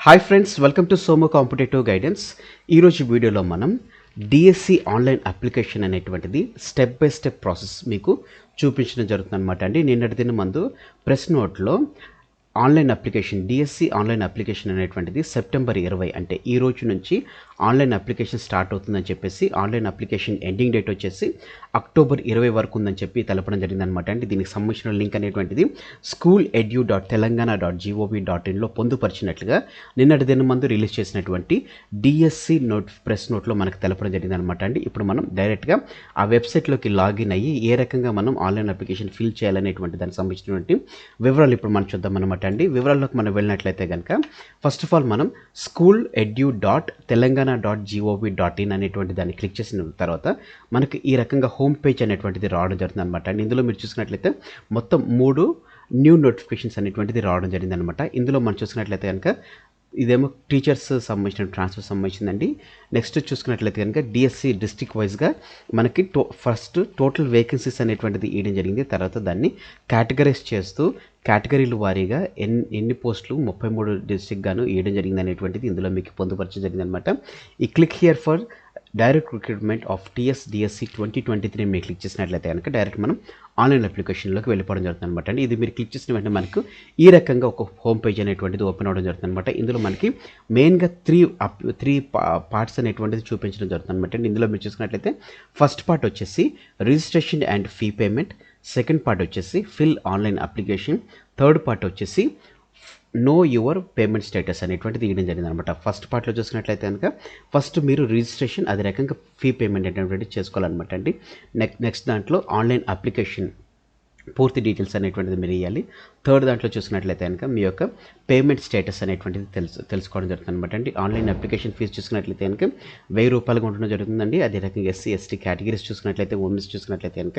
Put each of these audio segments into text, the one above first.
Hi friends, welcome to Somu competitive guidance. ఈరోజు వీడియోలో మనం డిఎస్సి ఆన్లైన్ అప్లికేషన్ అనేటువంటిది స్టెప్ బై స్టెప్ ప్రాసెస్ మీకు చూపించడం జరుగుతుంది అనమాట అండి. నిన్నటి దిన ముందు ప్రెస్ నోట్లో online application DSC online application అనేటువంటిది సెప్టెంబర్ 20 అంటే ఈ రోజు నుంచి ఆన్లైన్ అప్లికేషన్ స్టార్ట్ అవుతుందని చెప్పేసి, ఆన్లైన్ అప్లికేషన్ ఎండింగ్ డేట్ వచ్చేసి అక్టోబర్ 20 వరకు ఉందని చెప్పి తెలపడం జరిగిందనమాట అండి. దీనికి సంబంధించిన లింక్ అనేటువంటిది school.edu.telangana.gov.in పొందుపరిచినట్లుగా నిన్నటి దిన ముందు రిలీజ్ చేసినటువంటి డిఎస్సి ప్రెస్ నోట్లో మనకు తెలపడం జరిగిందనమాట అండి. ఇప్పుడు మనం డైరెక్ట్గా ఆ వెబ్సైట్లోకి లాగిన్ అయ్యి ఏ రకంగా మనం ఆన్లైన్ అప్లికేషన్ ఫిల్ చేయాలనేటువంటి దానికి సంబంధించినటువంటి వివరాలు ఇప్పుడు మనం చూద్దాం అనమాట అండి. వివరాల్లోకి మనం వెళ్ళినట్లయితే కనుక ఫస్ట్ ఆఫ్ ఆల్ మనం school.edu.telangana.gov.in అనేటువంటి దాన్ని క్లిక్ చేసిన తర్వాత మనకి ఈ రకంగా హోమ్ పేజ్ అనేటువంటిది రావడం జరుగుతుంది అనమాట అండి. ఇందులో మీరు చూసినట్లయితే మొత్తం 3 న్యూ నోటిఫికేషన్స్ అనేటువంటిది రావడం జరిగింది అనమాట. ఇందులో మనం చూసినట్లయితే కనుక ఇదేమో టీచర్స్ సంబంధించిన ట్రాన్స్ఫర్ సంబంధించిందండి. నెక్స్ట్ చూసుకున్నట్లయితే కనుక డిఎస్సి డిస్ట్రిక్ట్ వైజ్గా మనకి ఫస్ట్ టోటల్ వేకెన్సీస్ అనేటువంటిది ఇవ్వడం జరిగింది. తర్వాత దాన్ని కేటగరైజ్ చేస్తూ కేటగిరీల వారీగా ఎన్ని పోస్టులు 33 డిస్ట్రిక్ట్ గాను ఇవ్వడం జరిగింది అనేటువంటిది ఇందులో మీకు పొందుపరచడం జరిగింది అనమాట. ఈ click here for direct recruitment of DSC 2023 మీరు క్లిక్ చేసినట్లయితే కనుక డైరెక్ట్ మనం ఆన్లైన్ అప్లికేషన్లోకి వెళ్ళిపోవడం జరుగుతుంది అనమాట అండి. ఇది మీరు క్లిక్ చేసిన వెంటనే మనకు ఈ రకంగా ఒక హోమ్ పేజ్ అనేటువంటిది ఓపెన్ అవ్వడం జరుగుతుంది అనమాట. ఇందులో మనకి మెయిన్గా త్రీ పార్ట్స్ అనేటువంటిది చూపించడం జరుగుతుంది అనమాట అండి. ఇందులో మీరు చూసుకున్నట్లయితే ఫస్ట్ పార్ట్ వచ్చేసి registration and fee payment, second part వచ్చేసి fill online application, third part వచ్చేసి నో యువర్ పేమెంట్ స్టేటస్ అనేటువంటిది ఇవ్వడం జరిగింది అనమాట. ఫస్ట్ పార్ట్లో చూసుకున్నట్లయితే కనుక ఫస్ట్ మీరు రిజిస్ట్రేషన్ అదే రకంగా ఫీ పేమెంట్ అనేటువంటిది చేసుకోవాలన్నమాట అండి. నెక్స్ట్ దాంట్లో ఆన్లైన్ అప్లికేషన్ పూర్తి డీటెయిల్స్ అనేటువంటిది మీరు ఇవ్వాలి. థర్డ్ దాంట్లో చూసుకున్నట్లయితే కనుక మీ యొక్క పేమెంట్ స్టేటస్ అనేటువంటిది తెలుసుకోవడం జరుగుతుంది అనమాట అండి. ఆన్లైన్ అప్లికేషన్ ఫీజు చూసుకున్నట్లయితే కనుక 1000 రూపాయలుగా ఉండడం జరుగుతుందండి. అదే రకంగా ఎస్సీ ఎస్టీ కేటగిరీస్ చూసుకున్నట్లయితే ఉమెన్స్ చూసుకున్నట్లయితే కనుక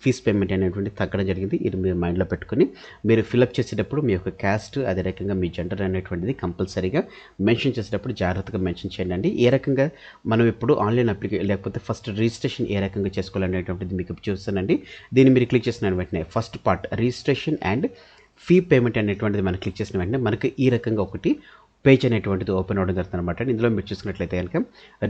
ఫీజు పేమెంట్ అనేటువంటి తగ్గడం జరిగింది. ఇది మీరు మైండ్లో పెట్టుకుని మీరు ఫిలప్ చేసేటప్పుడు మీ యొక్క క్యాస్ట్ అదే రకంగా మీ జెండర్ అనేటువంటిది కంపల్సరీగా మెన్షన్ చేసేటప్పుడు జాగ్రత్తగా మెన్షన్ చేయండి. ఏ రకంగా మనం ఇప్పుడు ఆన్లైన్ అప్లికేషన్ లేకపోతే ఫస్ట్ రిజిస్ట్రేషన్ ఏ రకంగా చేసుకోవాలనేటువంటిది మీకు చూస్తానండి. దీన్ని మీరు క్లిక్ చేసిన వెంటనే first part registration and fee payment అనేటువంటిది మనం క్లిక్ చేసిన వెంటనే మనకి ఈ రకంగా ఒకటి పేజ్ అనేటువంటిది ఓపెన్ అవ్వడం జరుగుతుంది అనమాట. ఇందులో మీరు చూసుకున్నట్లయితే కనుక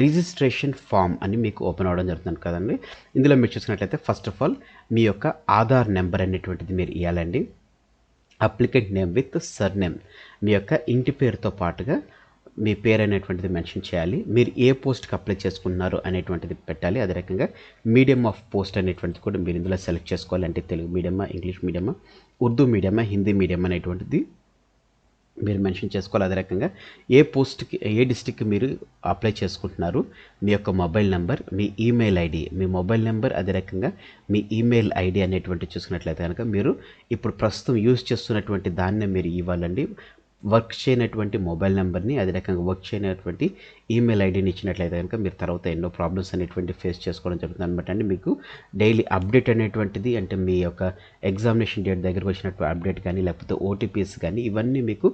రిజిస్ట్రేషన్ ఫామ్ అని మీకు ఓపెన్ అవ్వడం జరుగుతుంది కదండి. ఇందులో మీరు చూసుకున్నట్లయితే ఫస్ట్ ఆఫ్ ఆల్ మీ యొక్క ఆధార్ నెంబర్ అనేటువంటిది మీరు ఇవ్వాలండి. అప్లికెంట్ నేమ్ విత్ సర్నేమ్, మీ యొక్క ఇంటి పేరుతో పాటుగా మీ పేరు అనేటువంటిది మెన్షన్ చేయాలి. మీరు ఏ పోస్ట్కి అప్లై చేసుకున్నారు అనేటువంటిది పెట్టాలి. అదే రకంగా మీడియం ఆఫ్ పోస్ట్ అనేటువంటిది కూడా మీరు ఇందులో సెలెక్ట్ చేసుకోవాలి. అంటే తెలుగు మీడియమా, ఇంగ్లీష్ మీడియమా, ఉర్దూ మీడియమా, హిందీ మీడియం అనేటువంటిది మీరు మెన్షన్ చేసుకోవాలి. అదే రకంగా ఏ పోస్ట్కి ఏ డిస్ట్రిక్ట్కి మీరు అప్లై చేసుకుంటున్నారు, మీ యొక్క మొబైల్ నెంబర్, మీ ఈమెయిల్ ఐడి, మీ మొబైల్ నెంబర్ అదే రకంగా మీ ఈమెయిల్ ఐడి అనేటువంటి చూసుకున్నట్లయితే కనుక మీరు ఇప్పుడు ప్రస్తుతం యూజ్ చేస్తున్నటువంటి దాన్నే మీరు ఇవ్వాలండి. వర్క్ చేయనటువంటి మొబైల్ నెంబర్ని అదే రకంగా వర్క్ చేయనటువంటి ఈమెయిల్ ఐడిని ఇచ్చినట్లయితే కనుక మీరు తర్వాత ఎన్నో ప్రాబ్లమ్స్ అనేటువంటి ఫేస్ చేసుకోవడం జరుగుతుంది అనమాట అండి. మీకు డైలీ అప్డేట్ అనేటువంటిది అంటే మీ యొక్క ఎగ్జామినేషన్ డేట్ దగ్గరకు వచ్చినటువంటి అప్డేట్ కానీ లేకపోతే ఓటీపీస్ కానీ ఇవన్నీ మీకు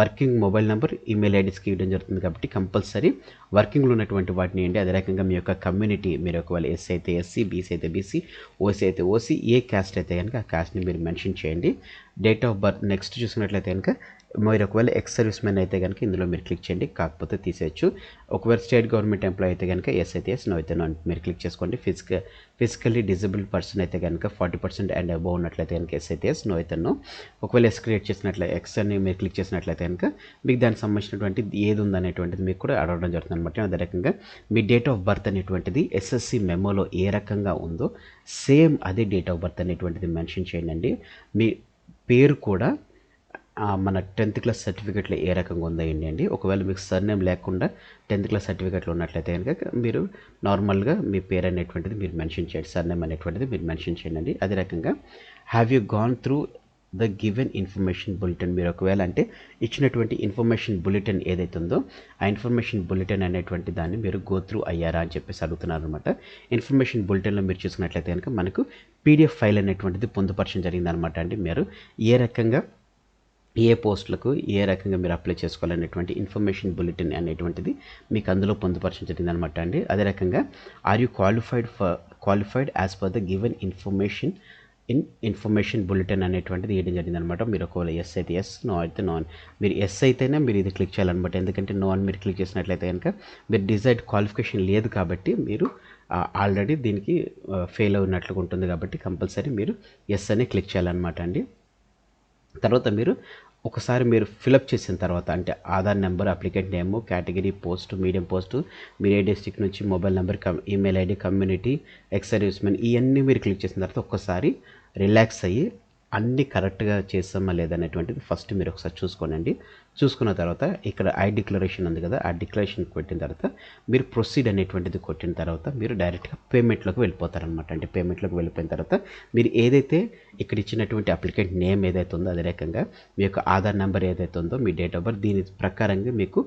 వర్కింగ్ మొబైల్ నెంబర్ ఈమెయిల్ ఐడీస్కి ఇవ్వడం జరుగుతుంది. కాబట్టి కంపల్సరీ వర్కింగ్లో ఉన్నటువంటి వాటిని ఏంటి అదే రకంగా మీ యొక్క కమ్యూనిటీ మీరు ఒకవేళ ఎస్సీ అయితే ఎస్సీ, బీసీ అయితే బీసీ, ఓసీ అయితే ఓసీ, ఏ క్యాస్ట్ అయితే కనుక ఆ క్యాస్ట్ని మీరు మెన్షన్ చేయండి. డేట్ ఆఫ్ బర్త్ నెక్స్ట్ చూసుకున్నట్లయితే కనుక మీరు ఒకవేళ ఎక్స్ సర్వీస్ మెన్ అయితే కనుక ఇందులో మీరు క్లిక్ చేయండి, కాకపోతే తీసేయచ్చు. ఒకవేళ స్టేట్ గవర్నమెంట్ ఎంప్లాయ్ అయితే కనుక ఎస్ అయితే ఎస్, నో అయితే నో మీరు క్లిక్ చేసుకోండి. ఫిజికల్లీ డిజబుల్డ్ పర్సన్ అయితే కనుక 40% అండ్ అబౌవ్ ఉన్నట్లయితే కనుక ఎస్ అయితే ఎస్, నో అయితే నో. ఒకవేళ ఎస్ క్రియేట్ చేసినట్లయితే ఎక్స్ అని మీరు క్లిక్ చేసినట్లయితే కనుక మీకు దానికి సంబంధించినటువంటి ఏది ఉందనేటువంటిది మీకు కూడా అడగడం జరుగుతుంది అనమాట. అదే రకంగా మీ డేట్ ఆఫ్ బర్త్ అనేటువంటిది ఎస్ఎస్సి మెమోలో ఏ రకంగా ఉందో సేమ్ అదే డేట్ ఆఫ్ బర్త్ అనేటువంటిది మెన్షన్ చేయండి. మీ పేరు కూడా మన 10th క్లాస్ సర్టిఫికేట్లో ఏ రకంగా ఉందో అండి. ఒకవేళ మీకు సర్నేమ్ లేకుండా 10th క్లాస్ సర్టిఫికేట్లో ఉన్నట్లయితే కనుక మీరు నార్మల్గా మీ పేరు అనేటువంటిది మీరు మెన్షన్ చేయండి, సర్నేమ్ అనేటువంటిది మీరు మెన్షన్ చేయండి. అదే రకంగా have you gone through the given information bulletin, మీరు ఒకవేళ అంటే ఇచ్చినటువంటి ఇన్ఫర్మేషన్ బులెటిన్ ఏదైతే ఉందో ఆ ఇన్ఫర్మేషన్ బులెటిన్ అనేటువంటి దాన్ని మీరు గో త్రూ అయ్యారా అని చెప్పేసి అడుగుతున్నారు అనమాట. ఇన్ఫర్మేషన్ బులెటిన్లో మీరు చూసుకున్నట్లయితే కనుక మనకు పీడిఎఫ్ ఫైల్ అనేటువంటిది పొందుపరచడం జరిగింది అనమాట అండి. మీరు ఏ రకంగా ఏ పోస్టులకు ఏ రకంగా మీరు అప్లై చేసుకోవాలనేటువంటి ఇన్ఫర్మేషన్ బులెటిన్ అనేటువంటిది మీకు అందులో పొందుపరచడం జరిగింది అనమాట అండి. అదే రకంగా are you qualified as per the given information information bulletin అనేటువంటిది వేయడం జరిగింది అనమాట. మీరు ఒకవేళ ఎస్ అయితే ఎస్, నో అయితే నో అని. మీరు ఎస్ అయితేనే మీరు ఇది క్లిక్ చేయాలన్నమాట. ఎందుకంటే నో అని మీరు క్లిక్ చేసినట్లయితే కనుక మీరు డిజైర్డ్ క్వాలిఫికేషన్ లేదు కాబట్టి మీరు ఆల్రెడీ దీనికి ఫెయిల్ అయినట్లుగా ఉంటుంది కాబట్టి కంపల్సరీ మీరు ఎస్ అని క్లిక్ చేయాలన్నమాట అండి. తర్వాత మీరు ఒకసారి మీరు ఫిలప్ చేసిన తర్వాత అంటే Aadhaar number, applicant name, category, post, medium post, మీరు ఏ డిస్ట్రిక్ట్ నుంచి, mobile number, email ID, community, ex servicemen ఇవన్నీ మీరు క్లిక్ చేసిన తర్వాత ఒక్కసారి రిలాక్స్ అయ్యి అన్నీ కరెక్ట్గా చేస్తామా లేదనేటువంటిది ఫస్ట్ మీరు ఒకసారి చూసుకోనండి. చూసుకున్న తర్వాత ఇక్కడ ఐ డిక్లరేషన్ ఉంది కదా, ఆ డిక్లరేషన్ కొట్టిన తర్వాత మీరు ప్రొసీడ్ అనేటువంటిది కొట్టిన తర్వాత మీరు డైరెక్ట్గా పేమెంట్లోకి వెళ్ళిపోతారనమాట. అంటే పేమెంట్లోకి వెళ్ళిపోయిన తర్వాత మీరు ఏదైతే ఇక్కడ ఇచ్చినటువంటి అప్లికెంట్ నేమ్ ఏదైతే ఉందో అదే రకంగా మీ యొక్క ఆధార్ నెంబర్ ఏదైతే ఉందో మీ డేట్ ఆఫ్ బర్త్ దీని ప్రకారంగా మీకు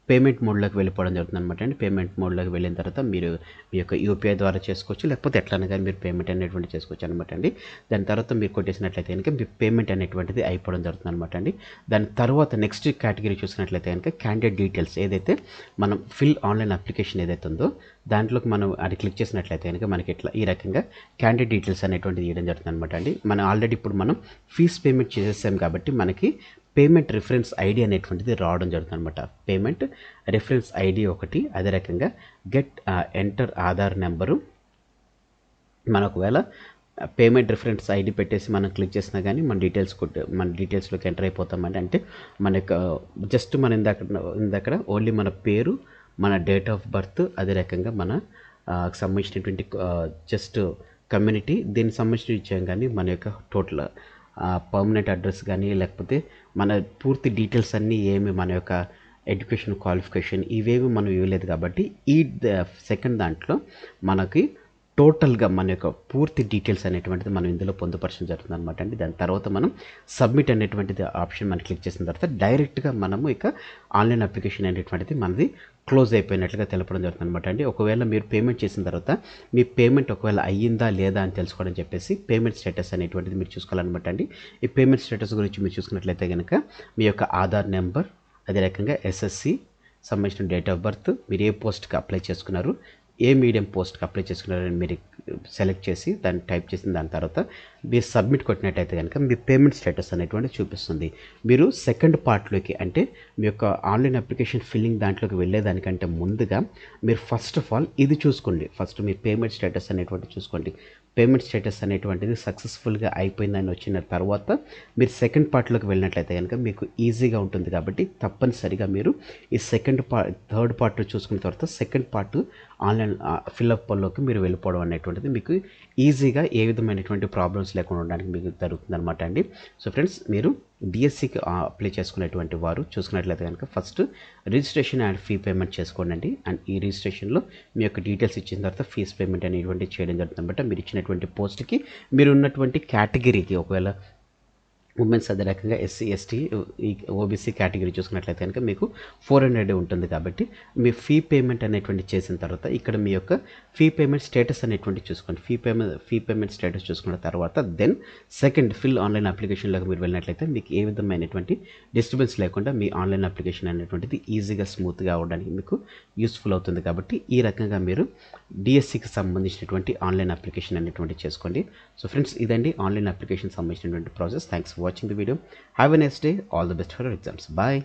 పేమెంట్ మోడ్లోకి వెళ్ళిపోవడం జరుగుతుంది అనమాట అండి. పేమెంట్ మోడ్లోకి వెళ్ళిన తర్వాత మీరు మీ యొక్క యూపీఐ ద్వారా చేసుకోవచ్చు, లేకపోతే ఎట్లన్నా కానీ మీరు పేమెంట్ అనేటువంటి చేసుకోవచ్చు అనమాట అండి. దాని తర్వాత మీరు కొట్టేసినట్లయితే కనుక మీ పేమెంట్ అనేటువంటిది అయిపోవడం జరుగుతుంది అనమాట అండి. దాని తర్వాత నెక్స్ట్ కేటగిరీ చూసినట్లయితే కనుక క్యాండిడేట్ డీటెయిల్స్ ఏదైతే మనం ఫిల్ ఆన్లైన్ అప్లికేషన్ ఏదైతే ఉందో దాంట్లోకి మనం అది క్లిక్ చేసినట్లయితే కనుక మనకి ఇట్లా ఈ రకంగా క్యాండిడేట్ డీటెయిల్స్ అనేటువంటిది ఇవ్వడం జరుగుతుంది అనమాట అండి. మనం ఆల్రెడీ ఇప్పుడు మనం ఫీజ్ పేమెంట్ చేసేసాం కాబట్టి మనకి పేమెంట్ రిఫరెన్స్ ఐడి అనేటువంటిది రావడం జరుగుతుంది అనమాట. పేమెంట్ రిఫరెన్స్ ఐడి ఒకటి, అదే రకంగా గెట్ ఎంటర్ ఆధార్ నెంబరు. మన ఒకవేళ పేమెంట్ రిఫరెన్స్ ఐడి పెట్టేసి మనం క్లిక్ చేసినా కానీ మన డీటెయిల్స్లోకి ఎంటర్ అయిపోతామండి. అంటే మనకు జస్ట్ మన ఇందాక ఓన్లీ మన పేరు, మన డేట్ ఆఫ్ బర్త్, అదే రకంగా మన సంబంధించినటువంటి జస్ట్ కమ్యూనిటీ దీనికి సంబంధించి ఇచ్చాం కానీ మన యొక్క టోటల్ పర్మనెంట్ అడ్రస్ కానీ లేకపోతే మన పూర్తి డీటెయిల్స్ అన్నీ ఏమి మన యొక్క ఎడ్యుకేషన్ క్వాలిఫికేషన్ ఇవేమి మనం ఇవ్వలేదు కాబట్టి ఈ సెకండ్ దాంట్లో మనకి టోటల్గా మన యొక్క పూర్తి డీటెయిల్స్ అనేటువంటిది మనం ఇందులో పొందుపరచడం జరుగుతుంది అనమాట అండి. దాని తర్వాత మనం సబ్మిట్ అనేటువంటిది ఆప్షన్ మనం క్లిక్ చేసిన తర్వాత డైరెక్ట్గా మనము ఇక ఆన్లైన్ అప్లికేషన్ అనేటువంటిది మనది క్లోజ్ అయిపోయినట్లుగా తెలపడం జరుగుతుంది అనమాట అండి. ఒకవేళ మీరు పేమెంట్ చేసిన తర్వాత మీ పేమెంట్ ఒకవేళ అయ్యిందా లేదా అని తెలుసుకోవడం చెప్పేసి పేమెంట్ స్టేటస్ అనేటువంటిది మీరు చూసుకోవాలన్నమాట అండి. ఈ పేమెంట్ స్టేటస్ గురించి మీరు చూసుకున్నట్లయితే కనుక మీ యొక్క ఆధార్ నెంబర్, అదే రకంగా ఎస్ఎస్సి సంబంధించిన డేట్ ఆఫ్ బర్త్, మీరు ఏ పోస్ట్కి అప్లై చేసుకున్నారు, ఏ మీడియం పోస్ట్కి అప్లై చేసుకున్నారని మీరు సెలెక్ట్ చేసి దాన్ని టైప్ చేసిన దాని తర్వాత మీరు సబ్మిట్ కొట్టినట్టయితే కనుక మీ పేమెంట్ స్టేటస్ అనేటువంటి చూపిస్తుంది. మీరు సెకండ్ పార్ట్లోకి అంటే మీ యొక్క ఆన్లైన్ అప్లికేషన్ ఫిల్లింగ్ దాంట్లోకి వెళ్ళేదానికంటే ముందుగా మీరు ఫస్ట్ ఆఫ్ ఆల్ ఇది చూసుకోండి. ఫస్ట్ మీ పేమెంట్ స్టేటస్ అనేటువంటి చూసుకోండి. పేమెంట్ స్టేటస్ అనేటువంటిది సక్సెస్ఫుల్గా అయిపోయిందని వచ్చిన తర్వాత మీరు సెకండ్ పార్ట్లోకి వెళ్ళినట్లయితే కనుక మీకు ఈజీగా ఉంటుంది కాబట్టి తప్పనిసరిగా మీరు ఈ థర్డ్ పార్ట్ చూసుకున్న తర్వాత సెకండ్ పార్ట్ ఆన్లైన్ ఫిల్అప్లోకి మీరు వెళ్ళిపోవడం అనేటువంటిది మీకు ఈజీగా ఏ విధమైనటువంటి ప్రాబ్లమ్స్ లేకుండా ఉండడానికి మీకు జరుగుతుంది అనమాట అండి. సో ఫ్రెండ్స్, మీరు డిఎస్సికి అప్లై చేసుకునేటువంటి వారు చూసుకున్నట్లయితే కనుక first registration and fee payment చేసుకోండి. అండ్ ఈ రిజిస్ట్రేషన్లో మీ యొక్క డీటెయిల్స్ ఇచ్చిన తర్వాత ఫీజ్ పేమెంట్ అనేటువంటి చేయడం జరుగుతుంది అనమాట. మీరు ఇచ్చినటువంటి పోస్ట్కి మీరు ఉన్నటువంటి కేటగిరీకి ఒకవేళ ఉమెన్స్ అదే రకంగా ఎస్సీ ఎస్టీ ఈ ఓబీసీ కేటగిరీ చూసుకున్నట్లయితే కనుక మీకు 400 ఉంటుంది కాబట్టి మీ ఫీ పేమెంట్ అనేటువంటి చేసిన తర్వాత ఇక్కడ మీ యొక్క ఫీ పేమెంట్ స్టేటస్ అనేటువంటి చూసుకోండి. ఫీ పేమెంట్ స్టేటస్ చూసుకున్న తర్వాత దెన్ సెకండ్ ఫిల్ ఆన్లైన్ అప్లికేషన్లోకి మీరు వెళ్ళినట్లయితే మీకు ఏ విధమైనటువంటి డిస్టర్బెన్స్ లేకుండా మీ ఆన్లైన్ అప్లికేషన్ అనేటువంటిది ఈజీగా స్మూత్గా అవ్వడానికి మీకు యూస్ఫుల్ అవుతుంది. కాబట్టి ఈ రకంగా మీరు డిఎస్సికి సంబంధించినటువంటి ఆన్లైన్ అప్లికేషన్ అనేటువంటి చేసుకోండి. సో ఫ్రెండ్స్, ఇదండి ఆన్లైన్ అప్లికేషన్ సంబంధించినటువంటి process. Thanks for watching the video. Have a nice day. All the best for your exams. Bye.